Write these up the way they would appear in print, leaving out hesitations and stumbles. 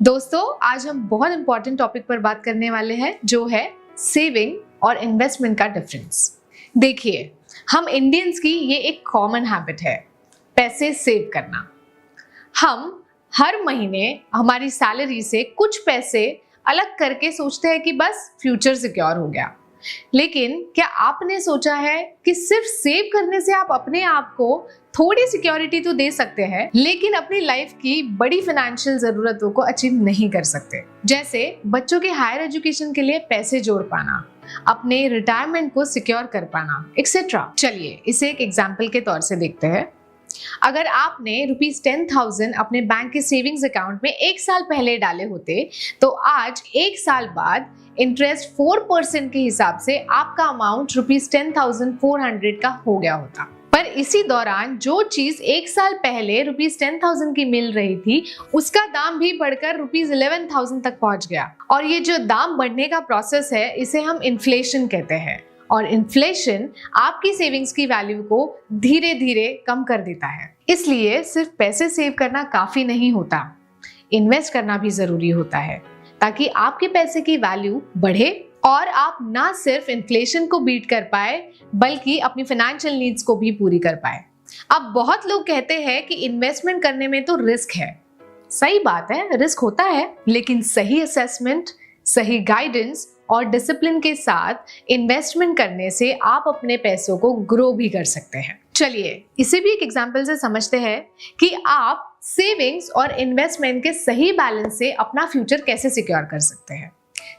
दोस्तों, आज हम बहुत इंपॉर्टेंट टॉपिक पर बात करने वाले हैं, जो है सेविंग और इन्वेस्टमेंट का डिफरेंस। देखिए, हम इंडियंस की ये एक कॉमन हैबिट है, पैसे सेव करना। हम हर महीने हमारी सैलरी से कुछ पैसे अलग करके सोचते हैं कि बस फ्यूचर सिक्योर हो गया। लेकिन क्या आपने सोचा है कि सिर्फ सेव करने से आप अपने आप को थोड़ी सिक्योरिटी तो दे सकते हैं, लेकिन अपनी लाइफ की बड़ी फाइनेंशियल जरूरतों को अचीव नहीं कर सकते। जैसे बच्चों के हायर एजुकेशन के लिए पैसे जोड़ पाना, अपने रिटायरमेंट को सिक्योर कर पाना, एक्सेट्रा। चलिए इसे एक एग्जाम्पल के तौर से देखते हैं। अगर आपने ₹10,000 अपने बैंक के सेविंग्स अकाउंट में एक साल पहले डाले होते, तो आज एक साल बाद इंटरेस्ट 4% के हिसाब से आपका अमाउंट ₹10,400 का हो गया होता। पर इसी दौरान जो चीज एक साल पहले ₹10,000 की मिल रही थी, उसका दाम भी बढ़कर ₹11,000 तक पहुंच गया। और ये जो दाम बढ़ने का प्रोसेस है, इसे हम इन्फ्लेशन कहते हैं। और इन्फ्लेशन आपकी सेविंग्स की वैल्यू को धीरे धीरे कम कर देता है। इसलिए सिर्फ पैसे सेव करना काफी नहीं होता, इन्वेस्ट करना भी जरूरी होता है, ताकि आपके पैसे की वैल्यू बढ़े और आप ना सिर्फ इन्फ्लेशन को बीट कर पाए, बल्कि अपनी फाइनेंशियल नीड्स को भी पूरी कर पाए। अब बहुत लोग कहते हैं कि इन्वेस्टमेंट करने में तो रिस्क है। सही बात है, रिस्क होता है, लेकिन सही असेसमेंट, सही गाइडेंस और डिसिप्लिन के साथ इन्वेस्टमेंट करने से आप अपने पैसों को ग्रो भी कर सकते हैं। चलिए इसे भी एक एग्जांपल से समझते हैं कि आप सेविंग्स और इन्वेस्टमेंट के सही बैलेंस से अपना फ्यूचर कैसे सिक्योर कर सकते हैं।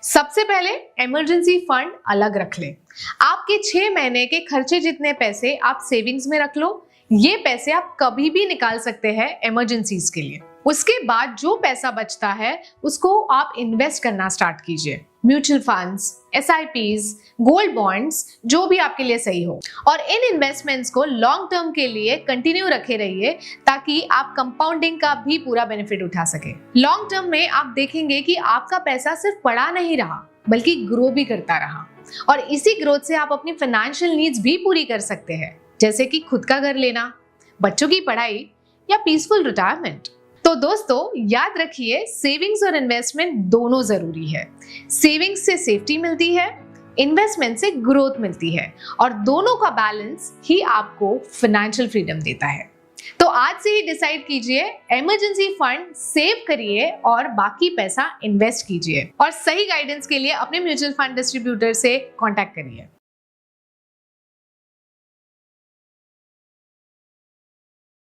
सबसे पहले इमरजेंसी फंड अलग रख लें। आपके 6 महीने के खर्चे जितने पैसे आप सेविंग्स में रख लो। ये पैसे आप कभी भी निकाल सकते हैं इमरजेंसीज के लिए। उसके बाद जो पैसा बचता है, उसको आप इन्वेस्ट करना स्टार्ट कीजिए। Mutual funds, SIPs, gold bonds, जो भी आपके लिए सही हो। और इन इन्वेस्टमेंट्स को लॉन्ग टर्म के लिए कंटिन्यू रखे रहिए, ताकि आप कंपाउंडिंग का भी पूरा बेनिफिट उठा सके। लॉन्ग टर्म में आप देखेंगे कि आपका पैसा सिर्फ पड़ा नहीं रहा, बल्कि ग्रो भी करता रहा। और इसी ग्रोथ से आप अपनी फाइनेंशियल नीड्स भी पूरी कर सकते हैं, जैसे कि खुद का घर लेना, बच्चों की पढ़ाई या पीसफुल रिटायरमेंट। तो दोस्तों याद रखिए, सेविंग्स और इन्वेस्टमेंट दोनों जरूरी है। सेविंग्स से सेफ्टी मिलती है, इन्वेस्टमेंट से ग्रोथ मिलती है, और दोनों का बैलेंस ही आपको फाइनेंशियल फ्रीडम देता है। तो आज से ही डिसाइड कीजिए, इमरजेंसी फंड सेव करिए और बाकी पैसा इन्वेस्ट कीजिए। और सही गाइडेंस के लिए अपने म्यूचुअल फंड डिस्ट्रीब्यूटर से कांटेक्ट करिए।